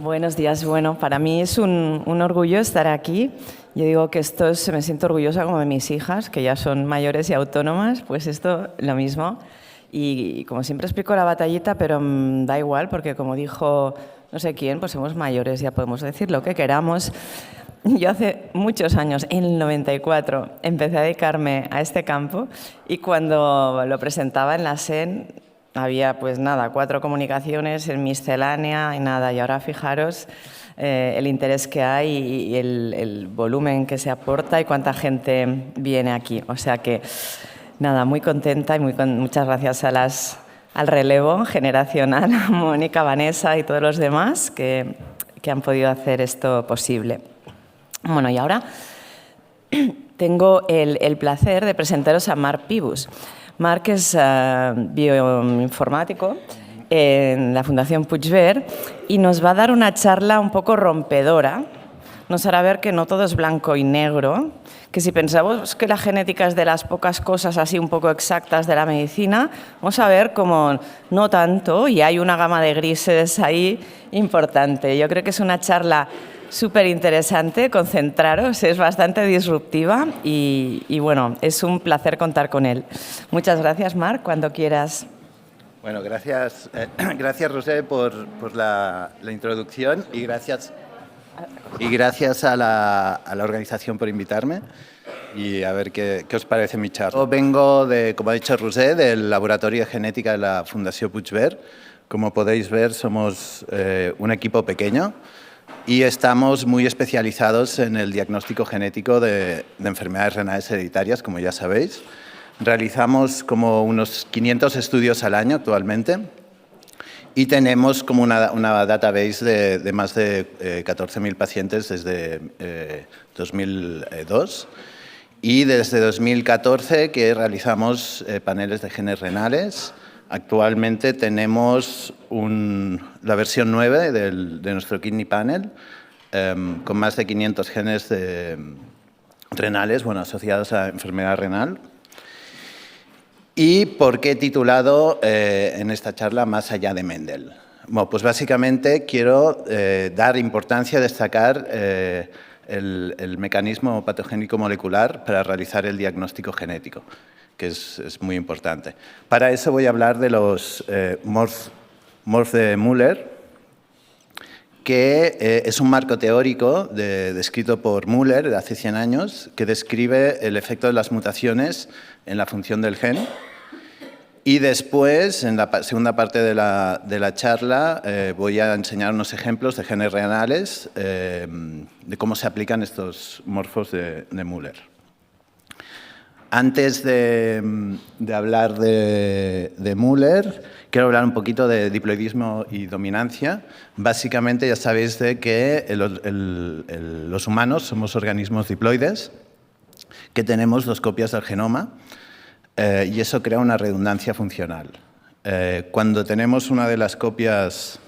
Buenos días. Bueno, para mí es un orgullo estar aquí. Yo digo que me siento orgullosa como de mis hijas, que ya son mayores y autónomas, pues esto lo mismo. Y como siempre explico la batallita, pero da igual, porque como dijo no sé quién, pues somos mayores, ya podemos decir lo que queramos. Yo hace muchos años, en el 94, empecé a dedicarme a este campo y cuando lo presentaba en la SEN había, pues nada, 4 comunicaciones en miscelánea y nada. Y ahora fijaros el interés que hay y el volumen que se aporta y cuánta gente viene aquí. O sea que, nada, muy contenta y muchas gracias al relevo generacional, a Mónica, Vanessa y todos los demás que han podido hacer esto posible. Bueno, y ahora tengo el placer de presentaros a Marc Pibus. Marc es bioinformático en la Fundación Puigverd y nos va a dar una charla un poco rompedora. Nos hará ver que no todo es blanco y negro, que si pensamos que la genética es de las pocas cosas así un poco exactas de la medicina, vamos a ver cómo no tanto y hay una gama de grises ahí importante. Yo creo que es una charla súper interesante, concentraros, es bastante disruptiva y bueno, es un placer contar con él. Muchas gracias, Marc, cuando quieras. Bueno, gracias, gracias Rosé, por la introducción y gracias a la organización por invitarme y a ver qué os parece mi charla. Yo vengo, como ha dicho Rosé, del Laboratorio de Genética de la Fundación Puigverd. Como podéis ver, somos un equipo pequeño y estamos muy especializados en el diagnóstico genético de enfermedades renales hereditarias, como ya sabéis. Realizamos como unos 500 estudios al año actualmente y tenemos como una database de más de 14.000 pacientes desde 2002 y desde 2014 que realizamos paneles de genes renales. Actualmente tenemos la versión 9 de nuestro Kidney Panel con más de 500 genes renales asociados a enfermedad renal. ¿Y por qué he titulado en esta charla Más allá de Mendel? Bueno, pues básicamente quiero dar importancia a destacar el mecanismo patogénico molecular para realizar el diagnóstico genético, que es muy importante. Para eso voy a hablar de los morphs de Müller, que es un marco teórico descrito por Müller de hace 100 años, que describe el efecto de las mutaciones en la función del gen. Y después, en la segunda parte de la charla, voy a enseñar unos ejemplos de genes renales, de cómo se aplican estos morfos de Müller. Antes de hablar de Müller, quiero hablar un poquito de diploidismo y dominancia. Básicamente ya sabéis de que los humanos somos organismos diploides, que tenemos 2 copias del genoma y eso crea una redundancia funcional. Cuando tenemos una de las copias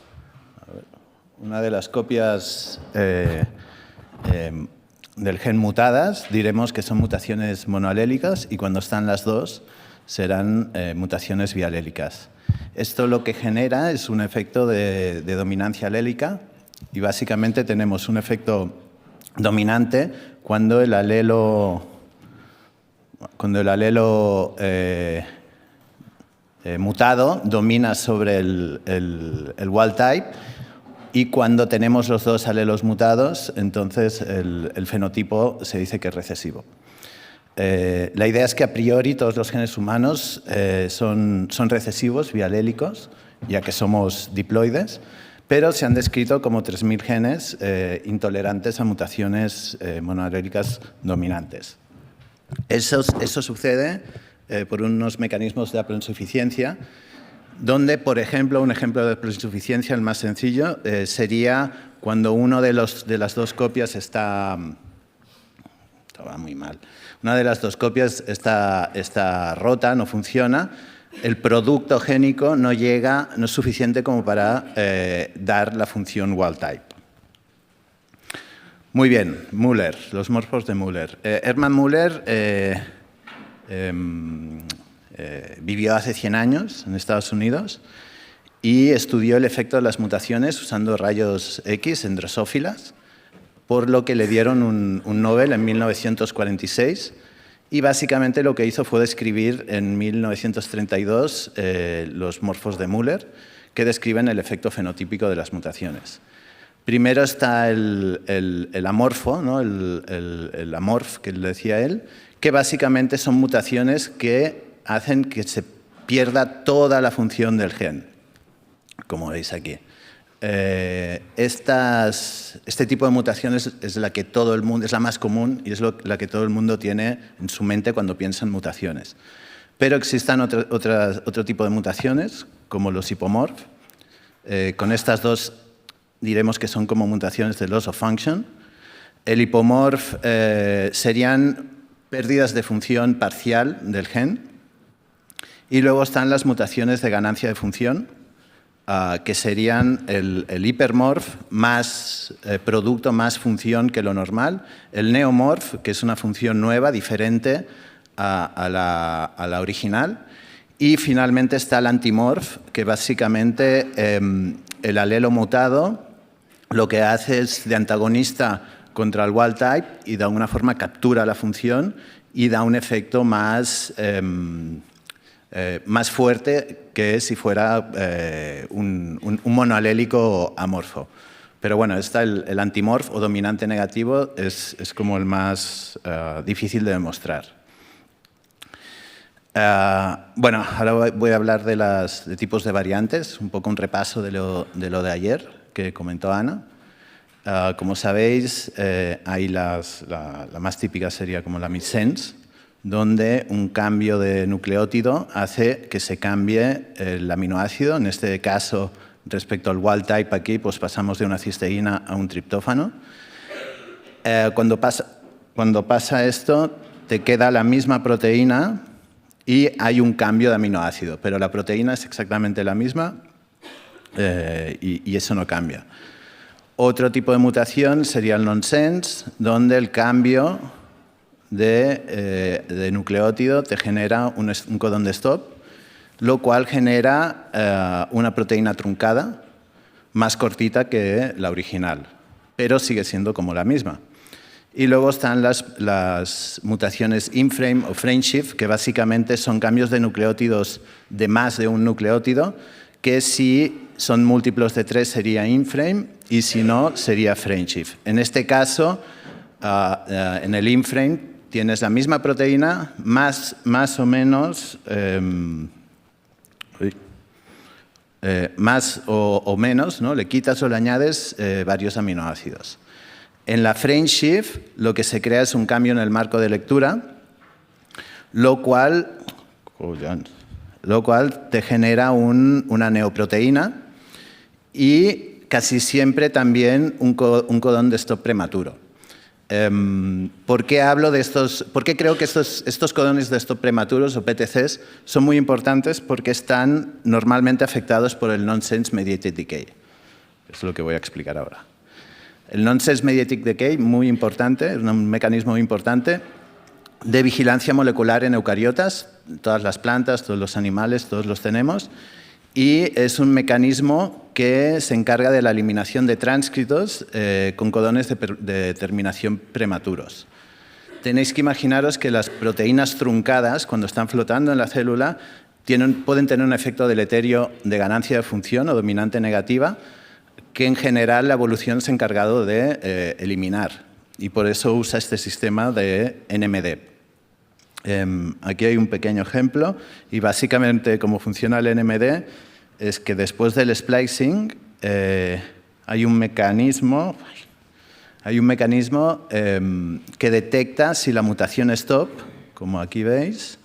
del gen mutadas, diremos que son mutaciones monoalélicas y cuando están las 2 serán mutaciones bialélicas. Esto lo que genera es un efecto de dominancia alélica y básicamente tenemos un efecto dominante cuando el alelo mutado domina sobre el wild type y cuando tenemos los 2 alelos mutados, entonces el fenotipo se dice que es recesivo. La idea es que a priori todos los genes humanos son recesivos, bialélicos, ya que somos diploides, pero se han descrito como 3.000 genes intolerantes a mutaciones monoalélicas dominantes. Eso sucede por unos mecanismos de haploinsuficiencia, donde, por ejemplo, un ejemplo de haploinsuficiencia, el más sencillo, sería cuando uno de las 2 copias está... Esto va muy mal. Una de las 2 copias está rota, no funciona, el producto génico no es suficiente como para dar la función wild type. Muy bien, Müller, los morfos de Müller. Hermann Müller vivió hace 100 años en Estados Unidos y estudió el efecto de las mutaciones usando rayos X en drosófilas, por lo que le dieron un Nobel en 1946. Y básicamente lo que hizo fue describir en 1932 los morfos de Müller, que describen el efecto fenotípico de las mutaciones. Primero está el amorfo, ¿no? el amorf que le decía él, que básicamente son mutaciones que hacen que se pierda toda la función del gen, como veis aquí. Este tipo de mutaciones es la que todo el mundo, es la más común y es la que todo el mundo tiene en su mente cuando piensa en mutaciones. Pero existen otro tipo de mutaciones, como los hipomorf. Con estas dos diremos que son como mutaciones de loss of function. El hipomorf serían pérdidas de función parcial del gen. Y luego están las mutaciones de ganancia de función, que serían el hipermorf más producto, más función que lo normal. El neomorf, que es una función nueva, diferente a la original. Y finalmente está el antimorf, que básicamente el alelo mutado lo que hace es de antagonista contra el wild type y de alguna forma captura la función y da un efecto más fuerte que si fuera un monoalélico amorfo. Pero bueno, está el antimorf o dominante negativo, es como el más difícil de demostrar. Bueno, ahora voy a hablar de tipos de variantes, un poco un repaso de lo de ayer que comentó Ana. Como sabéis, hay la más típica sería como la missense, donde un cambio de nucleótido hace que se cambie el aminoácido. En este caso, respecto al wild type aquí, pues pasamos de una cisteína a un triptófano. Cuando pasa esto, te queda la misma proteína y hay un cambio de aminoácido, pero la proteína es exactamente la misma y eso no cambia. Otro tipo de mutación sería el nonsense, donde el cambio de nucleótido te genera un codón de stop, lo cual genera una proteína truncada más cortita que la original, pero sigue siendo como la misma. Y luego están las mutaciones in-frame o frame shift, que básicamente son cambios de nucleótidos de más de un nucleótido, que si son múltiplos de 3 sería in-frame y si no sería frame shift. En este caso, en el in-frame tienes la misma proteína, más o menos, más o menos, ¿no? Le quitas o le añades varios aminoácidos. En la frame shift lo que se crea es un cambio en el marco de lectura, lo cual te genera una neoproteína y casi siempre también un codón de stop prematuro. ¿Por qué hablo de estos? ¿Por qué creo que estos codones de stop prematuros o PTCs son muy importantes? Porque están normalmente afectados por el nonsense mediated decay. Es lo que voy a explicar ahora. El nonsense mediated decay, muy importante, es un mecanismo muy importante de vigilancia molecular en eucariotas. Todas las plantas, todos los animales, todos los tenemos. Y es un mecanismo que se encarga de la eliminación de tránscritos con codones de terminación prematuros. Tenéis que imaginaros que las proteínas truncadas, cuando están flotando en la célula, pueden tener un efecto deleterio de ganancia de función o dominante negativa, que en general la evolución se ha encargado de eliminar. Y por eso usa este sistema de NMD. Aquí hay un pequeño ejemplo y básicamente cómo funciona el NMD es que después del splicing hay un mecanismo que detecta si la mutación stop, como aquí veis,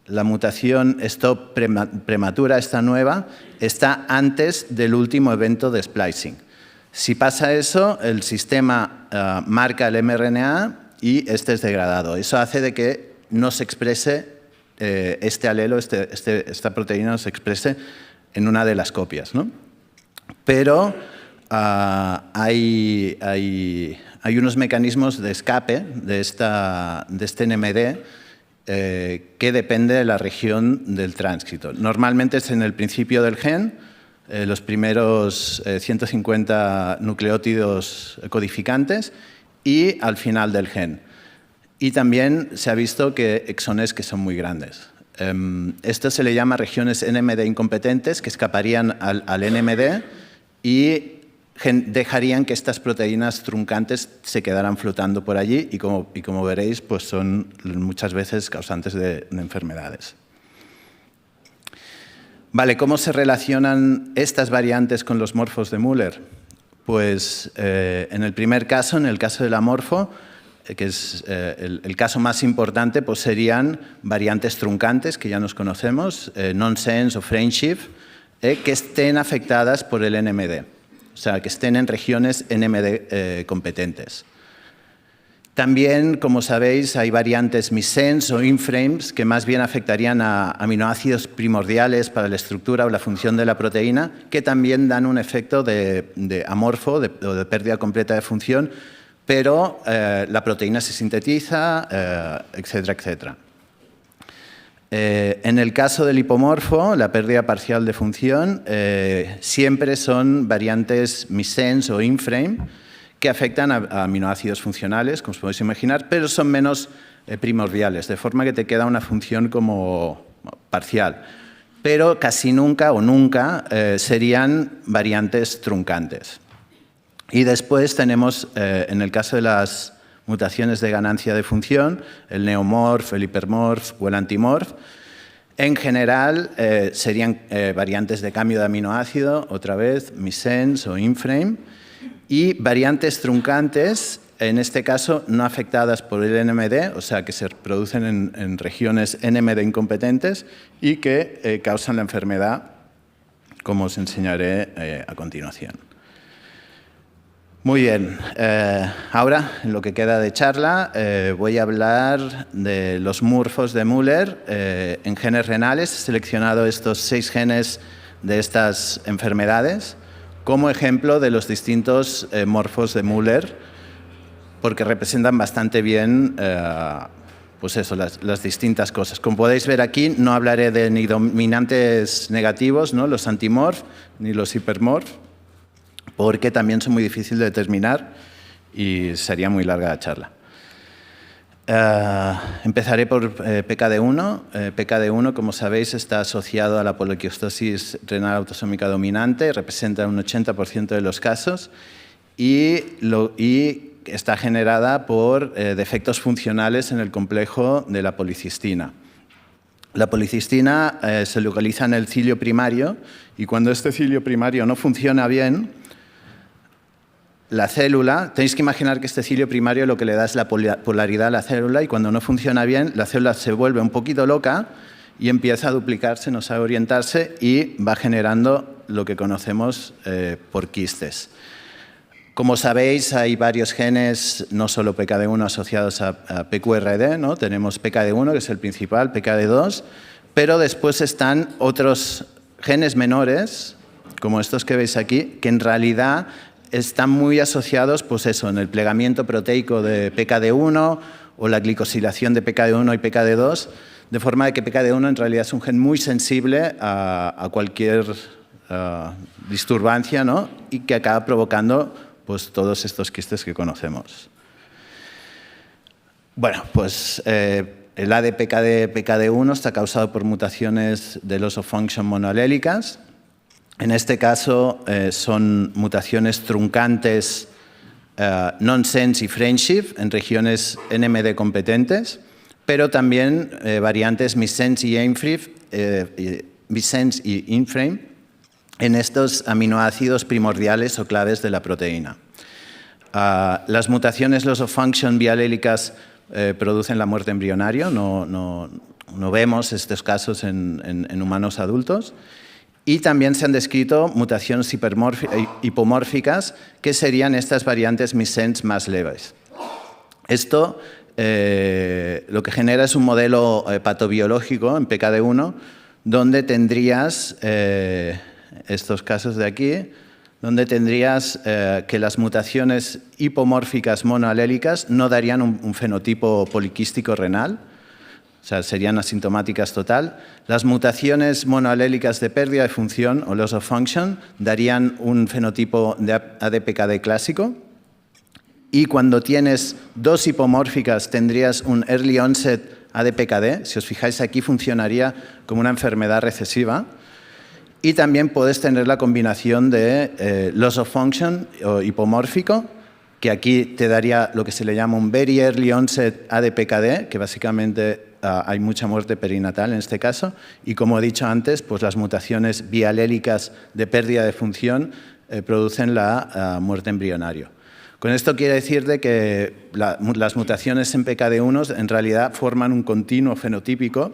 la mutación stop prematura, esta nueva, está antes del último evento de splicing. Si pasa eso, el sistema marca el mRNA y este es degradado. Eso hace de que no se exprese este alelo, esta proteína no se exprese en una de las copias, ¿no? Pero hay unos mecanismos de escape de este NMD que depende de la región del tránsito. Normalmente es en el principio del gen, los primeros 150 nucleótidos codificantes y al final del gen. Y también se ha visto que exones que son muy grandes. Esto se le llama regiones NMD incompetentes, que escaparían al NMD y dejarían que estas proteínas truncantes se quedaran flotando por allí y como veréis, pues son muchas veces causantes de enfermedades. Vale, ¿cómo se relacionan estas variantes con los morfos de Müller? Pues en el primer caso, en el caso de la morfo, que es el caso más importante, pues serían variantes truncantes, que ya nos conocemos, nonsense o friendship, que estén afectadas por el NMD. O sea, que estén en regiones NMD competentes. También, como sabéis, hay variantes missense o inframes que más bien afectarían a aminoácidos primordiales para la estructura o la función de la proteína, que también dan un efecto de amorfo o de pérdida completa de función, pero la proteína se sintetiza, etcétera, etcétera. En el caso del hipomorfo, la pérdida parcial de función siempre son variantes missense o inframe que afectan a aminoácidos funcionales, como os podéis imaginar, pero son menos primordiales, de forma que te queda una función como parcial. Pero casi nunca o nunca serían variantes truncantes. Y después tenemos, en el caso de las mutaciones de ganancia de función, el neomorf, el hipermorf o el antimorf. En general, serían variantes de cambio de aminoácido, otra vez, missense o inframe, y variantes truncantes, en este caso no afectadas por el NMD, o sea, que se producen en regiones NMD incompetentes y que causan la enfermedad, como os enseñaré a continuación. Muy bien, ahora en lo que queda de charla voy a hablar de los morfos de Müller en genes renales. He seleccionado estos 6 genes de estas enfermedades como ejemplo de los distintos morfos de Müller, porque representan bastante bien pues eso, las distintas cosas. Como podéis ver aquí, no hablaré de ni dominantes negativos, ¿no? Los antimorf, ni los hipermorf, porque también son muy difíciles de determinar y sería muy larga la charla. Empezaré por PKD1. PKD1, como sabéis, está asociado a la poliquistosis renal autosómica dominante, representa un 80% de los casos y está generada por defectos funcionales en el complejo de la policistina. La policistina se localiza en el cilio primario y cuando este cilio primario no funciona bien, la célula, tenéis que imaginar que este cilio primario lo que le da es la polaridad a la célula y cuando no funciona bien, la célula se vuelve un poquito loca y empieza a duplicarse, no sabe orientarse y va generando lo que conocemos por quistes. Como sabéis, hay varios genes, no solo PKD1 asociados a PQRD, ¿no? Tenemos PKD1, que es el principal, PKD2, pero después están otros genes menores, como estos que veis aquí, que en realidad están muy asociados, pues eso, en el plegamiento proteico de PKD1 o la glicosilación de PKD1 y PKD2, de forma de que PKD1 en realidad es un gen muy sensible a cualquier disturbancia, ¿no? Y que acaba provocando pues, todos estos quistes que conocemos. Bueno, pues el ADPKD1 está causado por mutaciones de loss of function monoalélicas. En este caso son mutaciones truncantes nonsense y friendship en regiones NMD competentes, pero también variantes missense y inframe en estos aminoácidos primordiales o claves de la proteína. Las mutaciones loss of function bialélicas producen la muerte embrionaria, no vemos estos casos en humanos adultos. Y también se han descrito mutaciones hipomórficas, que serían estas variantes missense más leves. Esto lo que genera es un modelo patobiológico en PKD1, donde tendrías, estos casos de aquí, donde tendrías que las mutaciones hipomórficas monoalélicas no darían un fenotipo poliquístico renal, o sea, serían asintomáticas total. Las mutaciones monoalélicas de pérdida de función o loss of function darían un fenotipo de ADPKD clásico. Y cuando tienes dos hipomórficas tendrías un early onset ADPKD. Si os fijáis aquí funcionaría como una enfermedad recesiva. Y también puedes tener la combinación de loss of function o hipomórfico, que aquí te daría lo que se le llama un very early onset ADPKD, que básicamente hay mucha muerte perinatal en este caso, y como he dicho antes, pues las mutaciones bialélicas de pérdida de función producen la muerte embrionario. Con esto quiere decir de que las mutaciones en PKD1 en realidad forman un continuo fenotípico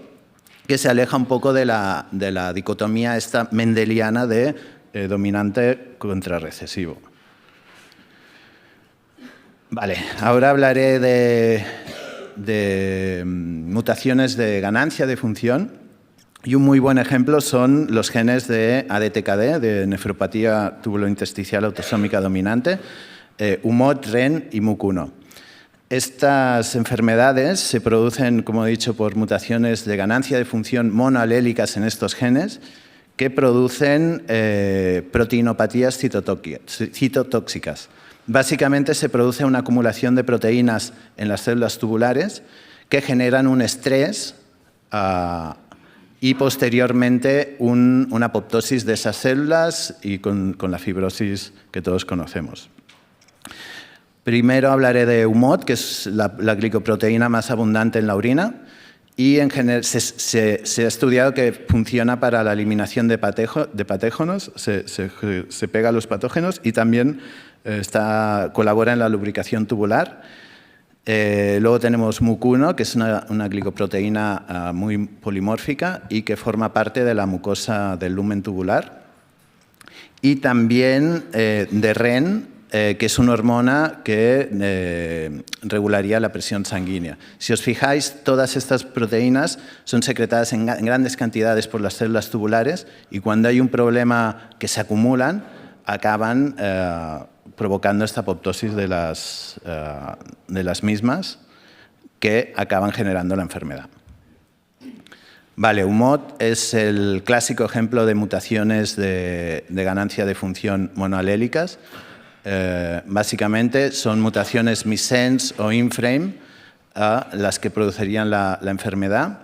que se aleja un poco de la dicotomía esta mendeliana de dominante contra recesivo. Vale, ahora hablaré de mutaciones de ganancia de función y un muy buen ejemplo son los genes de ADTKD, de nefropatía tubulointersticial autosómica dominante, UMOD, REN y MUC1. Estas enfermedades se producen, como he dicho, por mutaciones de ganancia de función monoalélicas en estos genes que producen proteinopatías citotóxicas. Básicamente se produce una acumulación de proteínas en las células tubulares que generan un estrés y posteriormente una apoptosis de esas células y con la fibrosis que todos conocemos. Primero hablaré de UMOD, que es la glicoproteína más abundante en la orina, y en general se ha estudiado que funciona para la eliminación de patógenos, se pega a los patógenos y también colabora en la lubricación tubular. Luego tenemos MUC1, que es una glicoproteína muy polimórfica y que forma parte de la mucosa del lumen tubular. Y también de REN, que es una hormona que regularía la presión sanguínea. Si os fijáis, todas estas proteínas son secretadas en grandes cantidades por las células tubulares y cuando hay un problema que se acumulan, acaban provocando esta apoptosis de las mismas que acaban generando la enfermedad. Vale, UMOD es el clásico ejemplo de mutaciones de ganancia de función monoalélicas. Básicamente son mutaciones missense o inframe las que producirían la enfermedad.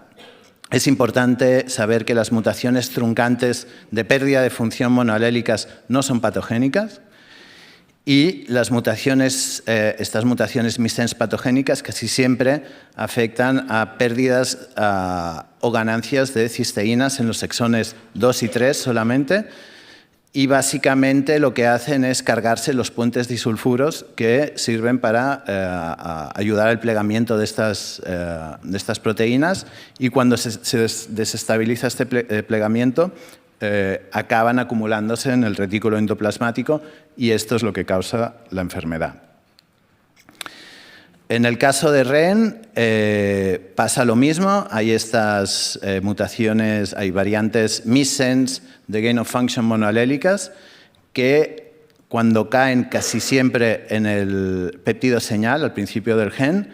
Es importante saber que las mutaciones truncantes de pérdida de función monoalélicas no son patogénicas y las mutaciones, estas mutaciones missense patogénicas casi siempre afectan a pérdidas o ganancias de cisteínas en los exones 2 y 3 solamente. Y básicamente lo que hacen es cargarse los puentes disulfuros que sirven para ayudar al plegamiento de estas proteínas y cuando se desestabiliza este plegamiento acaban acumulándose en el retículo endoplasmático y esto es lo que causa la enfermedad. En el caso de REN pasa lo mismo, hay estas mutaciones, hay variantes missense de gain of function monoalélicas que cuando caen casi siempre en el péptido señal, al principio del gen,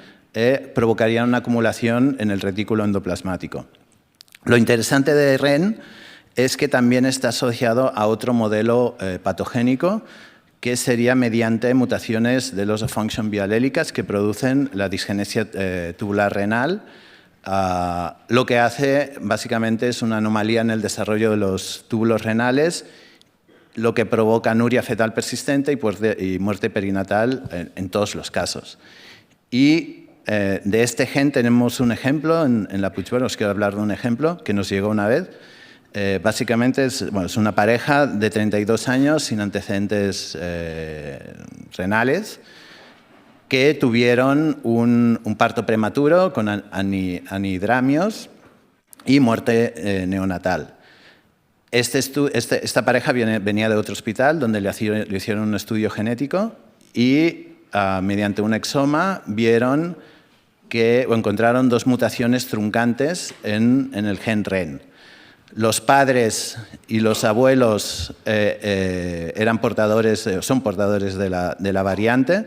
provocarían una acumulación en el retículo endoplasmático. Lo interesante de REN es que también está asociado a otro modelo patogénico que sería mediante mutaciones de loss of function bialélicas que producen la disgenesia tubular renal. Lo que hace básicamente es una anomalía en el desarrollo de los túbulos renales, lo que provoca anuria fetal persistente y muerte perinatal en todos los casos. Y de este gen tenemos un ejemplo en la Puigverd, os quiero hablar de un ejemplo que nos llegó una vez. Básicamente es una pareja de 32 años sin antecedentes renales que tuvieron un parto prematuro con anidramios y muerte neonatal. Esta pareja venía de otro hospital donde le hicieron un estudio genético y mediante un exoma encontraron dos mutaciones truncantes en el gen REN. Los padres y los abuelos son portadores de la variante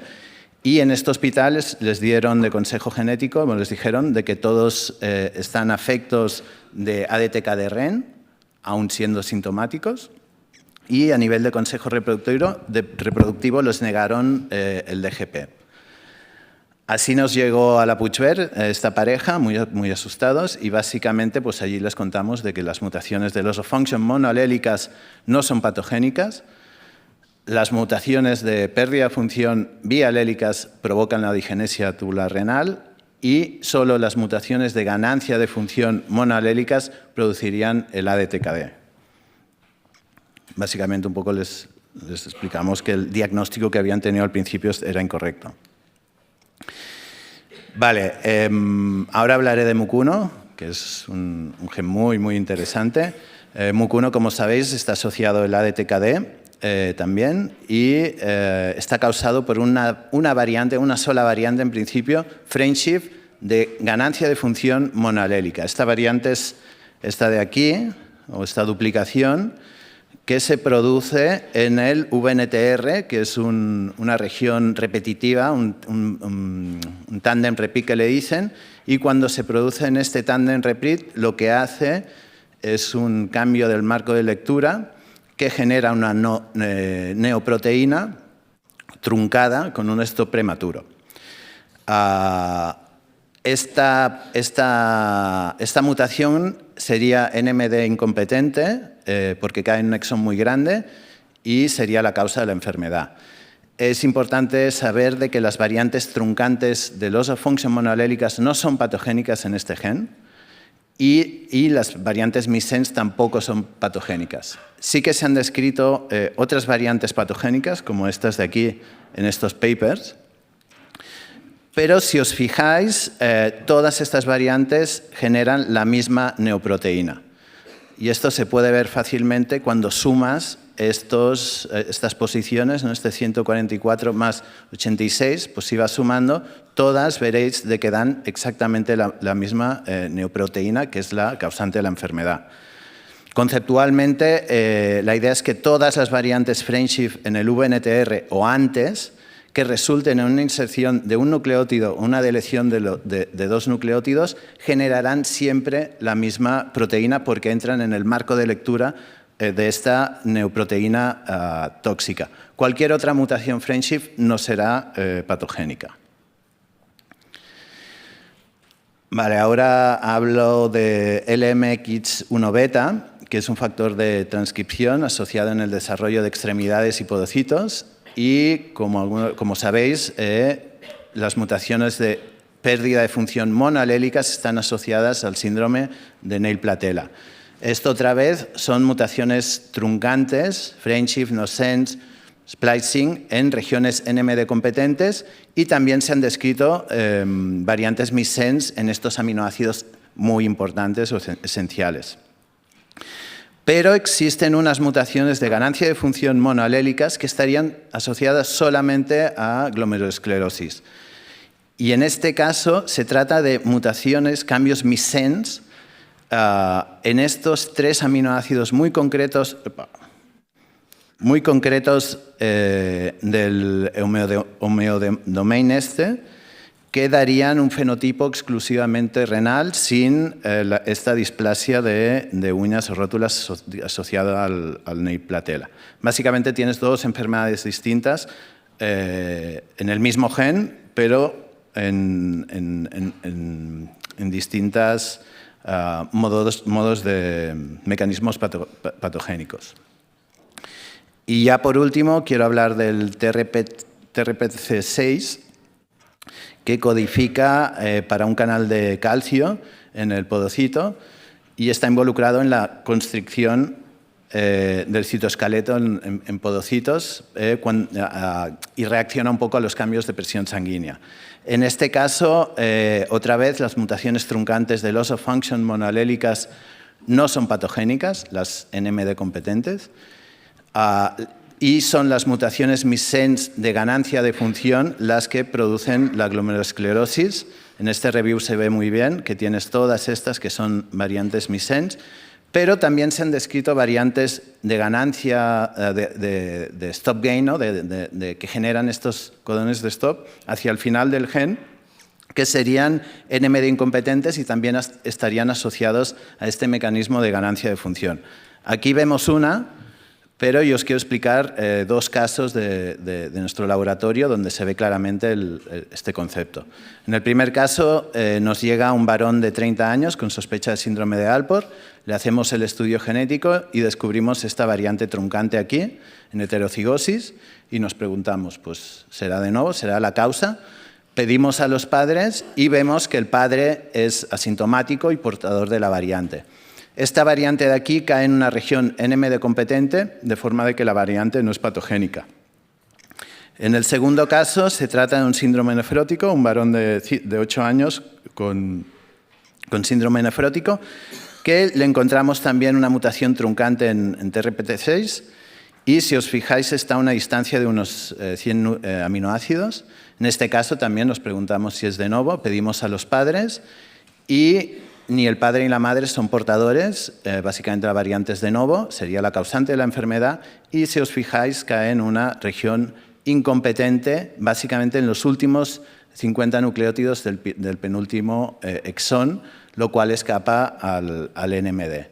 Y en este hospital les dieron de consejo genético, bueno, les dijeron de que todos están afectos de ADTKD-REN, aún siendo sintomáticos. Y a nivel de consejo reproductivo les negaron el DGP. Así nos llegó a la Puigverd esta pareja, muy asustados, y básicamente pues allí les contamos de que las mutaciones de loss of function monoalélicas no son patogénicas, las mutaciones de pérdida de función bialélicas provocan la digenesia tubular renal y solo las mutaciones de ganancia de función monoalélicas producirían el ADTKD. Básicamente un poco les explicamos que el diagnóstico que habían tenido al principio era incorrecto. Vale, ahora hablaré de MUC1, que es un gen muy interesante. MUC1, como sabéis, está asociado al ADTKD también y está causado por una sola variante en principio, frameshift, de ganancia de función monoalélica. Esta variante es esta de aquí, o esta duplicación, que se produce en el VNTR, que es una región repetitiva, un tándem repeat que le dicen, y cuando se produce en este tándem repeat, lo que hace es un cambio del marco de lectura que genera una neoproteína truncada con un stop prematuro. Esta mutación sería NMD incompetente porque cae en un exón muy grande y sería la causa de la enfermedad. Es importante saber de que las variantes truncantes de loss of function monoalélicas no son patogénicas en este gen y las variantes missense tampoco son patogénicas. Sí que se han descrito otras variantes patogénicas, como estas de aquí en estos papers, pero si os fijáis, todas estas variantes generan la misma neoproteína. Y esto se puede ver fácilmente cuando sumas estas posiciones, ¿no? Este 144 más 86, pues si vas sumando, todas veréis de que dan exactamente la misma neoproteína, que es la causante de la enfermedad. Conceptualmente, la idea es que todas las variantes frameshift en el VNTR o antes que resulten en una inserción de un nucleótido o una deleción de dos nucleótidos generarán siempre la misma proteína porque entran en el marco de lectura de esta neoproteína tóxica. Cualquier otra mutación frameshift no será patogénica. Vale, ahora hablo de LMX1-beta, que es un factor de transcripción asociado en el desarrollo de extremidades y podocitos. Y, como sabéis, las mutaciones de pérdida de función monoalélicas están asociadas al síndrome de Nail-Platela. Esto, otra vez, son mutaciones truncantes, frameshift, no-sense, splicing, en regiones NMD competentes y también se han descrito variantes missense en estos aminoácidos muy importantes o esenciales. Pero existen unas mutaciones de ganancia de función monoalélicas que estarían asociadas solamente a glomerulosclerosis. Y en este caso se trata de mutaciones, cambios missense, en estos tres aminoácidos muy concretos del homeodomain que darían un fenotipo exclusivamente renal sin esta displasia de uñas o rótulas asociada al Nail-Platela. Básicamente tienes dos enfermedades distintas en el mismo gen, pero en distintos modos de mecanismos patogénicos. Y ya por último quiero hablar del TRPC6, que codifica para un canal de calcio en el podocito y está involucrado en la constricción del citoesqueleto en podocitos y reacciona un poco a los cambios de presión sanguínea. En este caso, otra vez, las mutaciones truncantes de loss of function monoalélicas no son patogénicas, las NMD competentes, y son las mutaciones missense de ganancia de función las que producen la glomerulosclerosis. En este review se ve muy bien que tienes todas estas que son variantes missense, Pero también se han descrito variantes de ganancia, de stop gain, ¿no? Que generan estos codones de stop hacia el final del gen, que serían NMD incompetentes y también estarían asociados a este mecanismo de ganancia de función. Aquí vemos una, pero yo os quiero explicar dos casos de nuestro laboratorio donde se ve claramente este concepto. En el primer caso nos llega un varón de 30 años con sospecha de síndrome de Alport, le hacemos el estudio genético y descubrimos esta variante truncante aquí, en heterocigosis, y nos preguntamos, pues, ¿será de nuevo? ¿Será la causa? Pedimos a los padres y vemos que el padre es asintomático y portador de la variante. Esta variante de aquí cae en una región NMD competente, de forma de que la variante no es patogénica. En el segundo caso se trata de un síndrome nefrótico, un varón de 8 años con síndrome nefrótico, que le encontramos también una mutación truncante en TRPT6 y, si os fijáis, está a una distancia de unos 100 aminoácidos. En este caso también nos preguntamos si es de novo, pedimos a los padres y ni el padre ni la madre son portadores, básicamente la variante es de novo, sería la causante de la enfermedad y, si os fijáis, cae en una región incompetente, básicamente en los últimos 50 nucleótidos del penúltimo exón, lo cual escapa al NMD.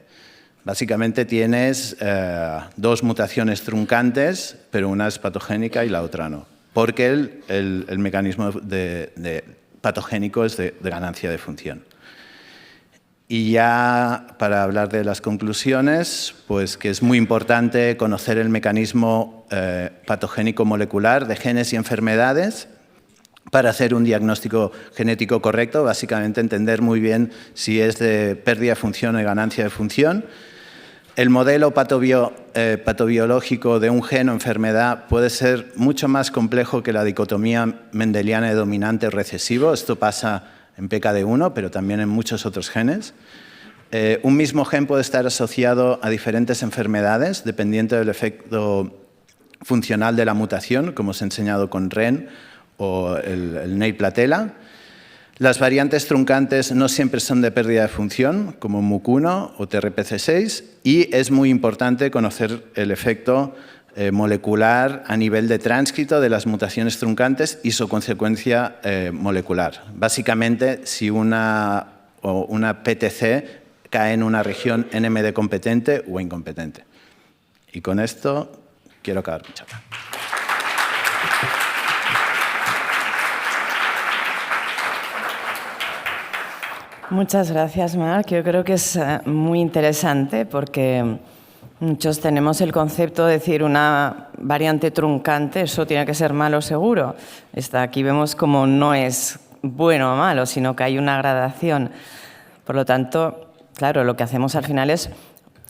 Básicamente tienes dos mutaciones truncantes, pero una es patogénica y la otra no, porque el mecanismo patogénico es de ganancia de función. Y ya para hablar de las conclusiones, pues que es muy importante conocer el mecanismo patogénico molecular de genes y enfermedades para hacer un diagnóstico genético correcto, básicamente entender muy bien si es de pérdida de función o de ganancia de función. El modelo patobiológico de un gen o enfermedad puede ser mucho más complejo que la dicotomía mendeliana de dominante o recesivo. Esto pasa en PKD1, pero también en muchos otros genes. Un mismo gen puede estar asociado a diferentes enfermedades, dependiendo del efecto funcional de la mutación, como os he enseñado con REN o el Nail-Platela. Las variantes truncantes no siempre son de pérdida de función, como MUC1 o TRPC6, y es muy importante conocer el efecto molecular a nivel de tránscrito de las mutaciones truncantes y su consecuencia molecular. Básicamente, si una PTC cae en una región NMD competente o incompetente. Y con esto quiero acabar mi charla. Muchas gracias, Marc. Yo creo que es muy interesante porque muchos tenemos el concepto de decir una variante truncante, eso tiene que ser malo seguro. Aquí vemos como no es bueno o malo, sino que hay una gradación. Por lo tanto, claro, lo que hacemos al final es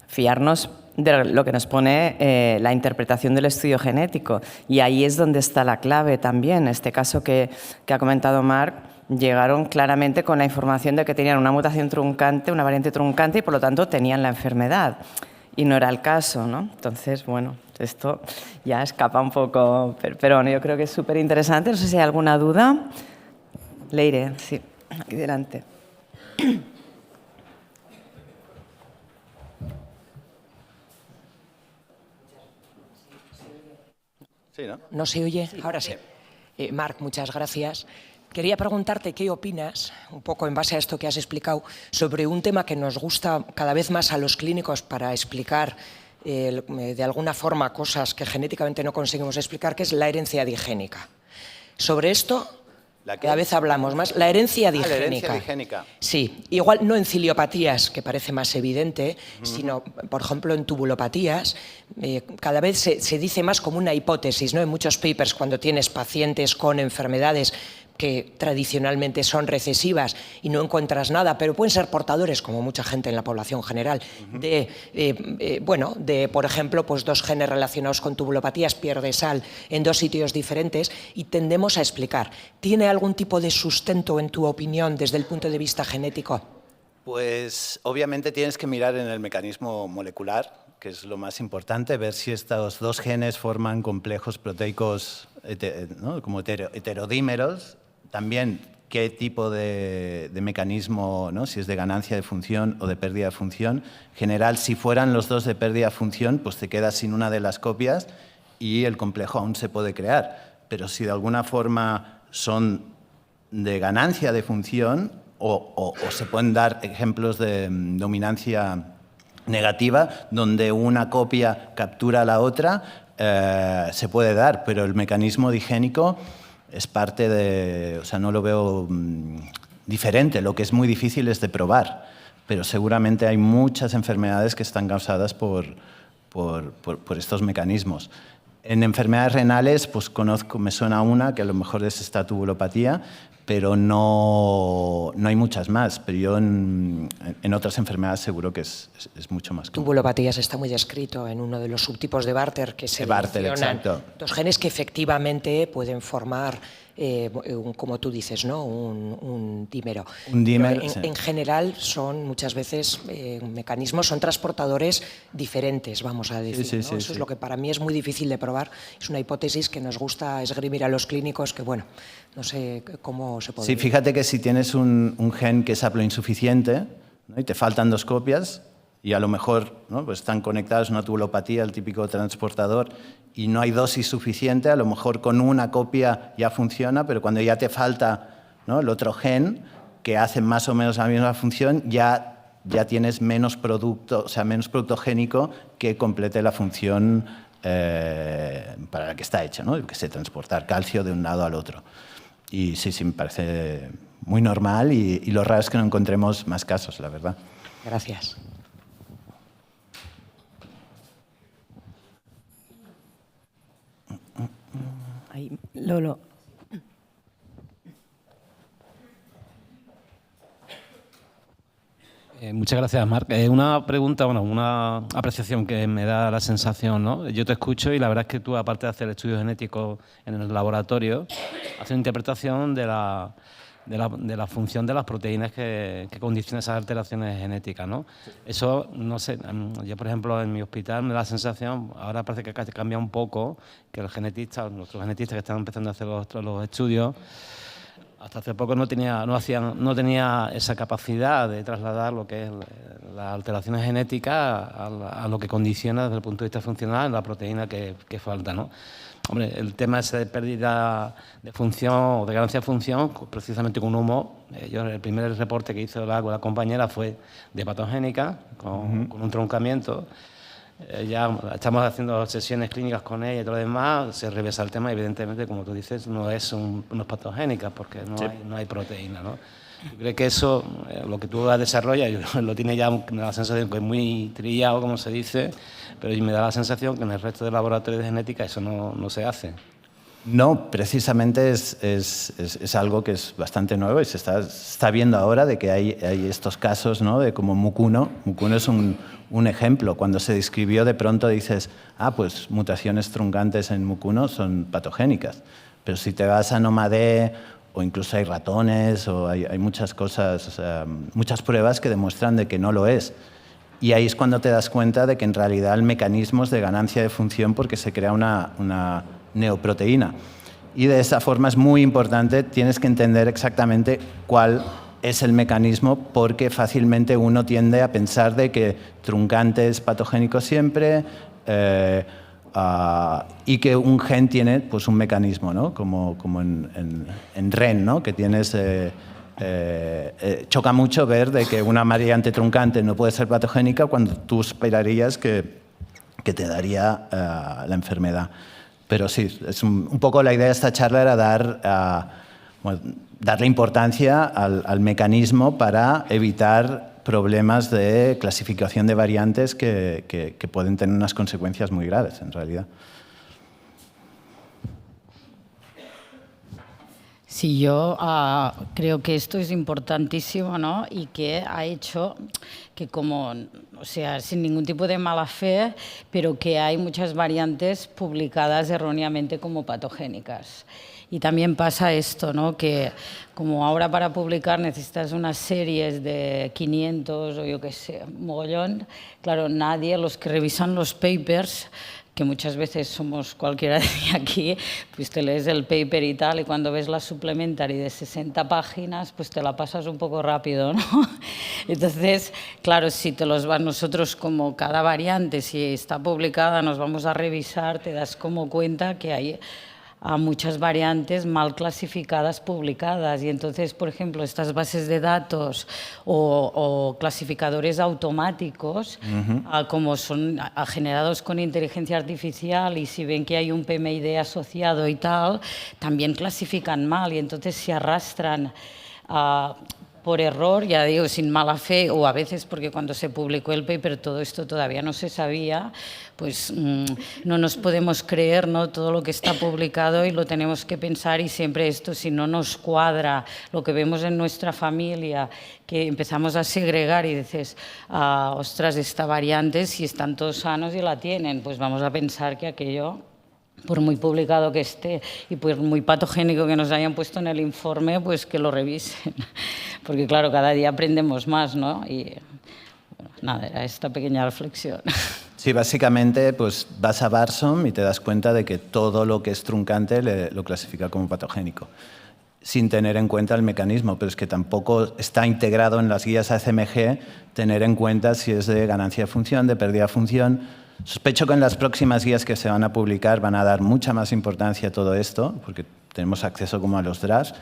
fiarnos de lo que nos pone la interpretación del estudio genético. Y ahí es donde está la clave también. En este caso que ha comentado Marc, llegaron claramente con la información de que tenían una mutación truncante, una variante truncante, y por lo tanto tenían la enfermedad. Y no era el caso, ¿no? Entonces, bueno, esto ya escapa un poco, pero bueno, yo creo que es súper interesante. No sé si hay alguna duda. Leire, sí, aquí delante. Sí, ¿no? ¿No se oye? Sí. Ahora sí. Marc, muchas gracias. Quería preguntarte qué opinas, un poco en base a esto que has explicado, sobre un tema que nos gusta cada vez más a los clínicos para explicar de alguna forma cosas que genéticamente no conseguimos explicar, que es la herencia digénica. Sobre esto cada vez hablamos más. La herencia digénica. La herencia digénica. Sí, igual no en ciliopatías, que parece más evidente, sino, por ejemplo, en tubulopatías. Cada vez se dice más como una hipótesis, ¿no? En muchos papers, cuando tienes pacientes con enfermedades que tradicionalmente son recesivas y no encuentras nada, pero pueden ser portadores, como mucha gente en la población general, por ejemplo, pues dos genes relacionados con tubulopatías, pierde sal en dos sitios diferentes, y tendemos a explicar. ¿Tiene algún tipo de sustento, en tu opinión, desde el punto de vista genético? Pues obviamente tienes que mirar en el mecanismo molecular, que es lo más importante, ver si estos dos genes forman complejos proteicos, ¿no? Como heterodímeros. También qué tipo de mecanismo, ¿no? Si es de ganancia de función o de pérdida de función. En general, si fueran los dos de pérdida de función, pues te quedas sin una de las copias y el complejo aún se puede crear. Pero si de alguna forma son de ganancia de función o se pueden dar ejemplos de dominancia negativa, donde una copia captura a la otra, se puede dar, pero el mecanismo digénico es parte de... O sea, no lo veo diferente. Lo que es muy difícil es de probar, pero seguramente hay muchas enfermedades que están causadas por estos mecanismos. En enfermedades renales, pues me suena una, que a lo mejor es esta tubulopatía, pero no hay muchas más. Pero yo en otras enfermedades seguro que es mucho más común. Tubulopatías está muy descrito en uno de los subtipos de Barter, que se mencionan dos genes que efectivamente pueden formar, como tú dices, ¿no? un dímero. Un dímero, en general son muchas veces mecanismos, son transportadores diferentes, vamos a decir. ¿no? Eso es lo que para mí es muy difícil de probar. Es una hipótesis que nos gusta esgrimir a los clínicos, que bueno, no sé cómo se podría... Sí, fíjate que si tienes un gen que es haploinsuficiente, ¿no? Y te faltan dos copias y a lo mejor, ¿no? Pues están conectados, una tubulopatía, el típico transportador, y no hay dosis suficiente, a lo mejor con una copia ya funciona, pero cuando ya te falta, ¿no? El otro gen que hace más o menos la misma función, ya tienes menos producto, o sea, menos producto génico que complete la función para la que está hecha, ¿no? Que sé, transportar calcio de un lado al otro. Y sí, me parece muy normal y lo raro es que no encontremos más casos, la verdad. Gracias. Ahí, Lolo. Muchas gracias, Marc. Una pregunta, bueno, una apreciación que me da la sensación, ¿no? Yo te escucho y la verdad es que tú, aparte de hacer estudios genéticos en el laboratorio, haces una interpretación de la función de las proteínas que condicionan esas alteraciones genéticas, ¿no? Eso, no sé, yo por ejemplo en mi hospital me da la sensación, ahora parece que cambia un poco, que nuestros genetistas que están empezando a hacer los estudios, hasta hace poco no tenía esa capacidad de trasladar lo que es las alteraciones genéticas a lo que condiciona desde el punto de vista funcional la proteína que falta, ¿no? Hombre, el tema ese de pérdida de función o de ganancia de función, precisamente con humo, el primer reporte que hizo la compañera fue de patogénica, con un truncamiento. Ya estamos haciendo sesiones clínicas con ella y todo lo demás, se revisa el tema y evidentemente, como tú dices, no es patogénica porque no hay proteína, ¿no? Yo creo que eso, lo que tú desarrollas, lo tiene ya la sensación que es muy trillado, como se dice, pero me da la sensación que en el resto de laboratorios de genética eso no se hace. No, precisamente es algo que es bastante nuevo y se está viendo ahora de que hay estos casos, ¿no? De como Mucuno. Mucuno es un ejemplo. Cuando se describió, de pronto dices, pues mutaciones truncantes en Mucuno son patogénicas. Pero si te vas a Nomadé, o incluso hay ratones, o hay muchas cosas, o sea, muchas pruebas que demuestran de que no lo es. Y ahí es cuando te das cuenta de que en realidad el mecanismo es de ganancia de función porque se crea una neoproteína. Y de esa forma es muy importante, tienes que entender exactamente cuál es el mecanismo, porque fácilmente uno tiende a pensar de que truncante es patogénico siempre y que un gen tiene pues, un mecanismo, ¿no? como en REN, ¿no? Que tienes... choca mucho ver de que una variante truncante no puede ser patogénica cuando tú esperarías que te daría la enfermedad. Pero sí, es un poco la idea de esta charla era darle importancia al mecanismo para evitar problemas de clasificación de variantes que pueden tener unas consecuencias muy graves, en realidad. Sí, yo creo que esto es importantísimo, ¿no? Y que ha hecho que o sea, sin ningún tipo de mala fe, pero que hay muchas variantes publicadas erróneamente como patogénicas. Y también pasa esto, ¿no? Que como ahora para publicar necesitas unas series de 500 o yo qué sé, mogollón, claro, los que revisan los papers que muchas veces somos cualquiera de aquí, pues te lees el paper y tal, y cuando ves la supplementary de 60 páginas, pues te la pasas un poco rápido, ¿no? Entonces, claro, si te los vas nosotros como cada variante, si está publicada, nos vamos a revisar, te das como cuenta que hay a muchas variantes mal clasificadas publicadas, y entonces, por ejemplo, estas bases de datos o clasificadores automáticos, como son generados con inteligencia artificial, y si ven que hay un PMID asociado y tal, también clasifican mal, y entonces se arrastran por error, ya digo, sin mala fe, o a veces porque cuando se publicó el paper todo esto todavía no se sabía, pues no nos podemos creer, ¿no?, todo lo que está publicado, y lo tenemos que pensar, y siempre esto, si no nos cuadra lo que vemos en nuestra familia, que empezamos a segregar y dices, ostras, esta variante, si están todos sanos y la tienen, pues vamos a pensar que aquello, por muy publicado que esté y por muy patogénico que nos hayan puesto en el informe, pues que lo revisen. Porque claro, cada día aprendemos más, ¿no? Y bueno, nada, era esta pequeña reflexión. Sí, básicamente pues vas a Barsom y te das cuenta de que todo lo que es truncante lo clasifica como patogénico, sin tener en cuenta el mecanismo, pero es que tampoco está integrado en las guías ACMG tener en cuenta si es de ganancia de función, de pérdida de función. Sospecho que en las próximas guías que se van a publicar van a dar mucha más importancia a todo esto, porque tenemos acceso como a los drafts,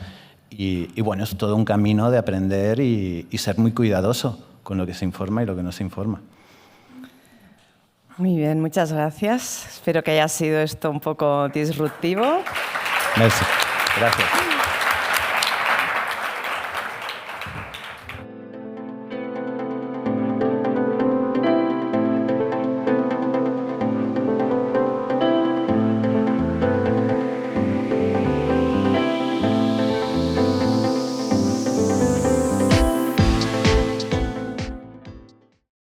y bueno, es todo un camino de aprender y ser muy cuidadoso con lo que se informa y lo que no se informa. Muy bien, muchas gracias. Espero que haya sido esto un poco disruptivo. Merci. Gracias.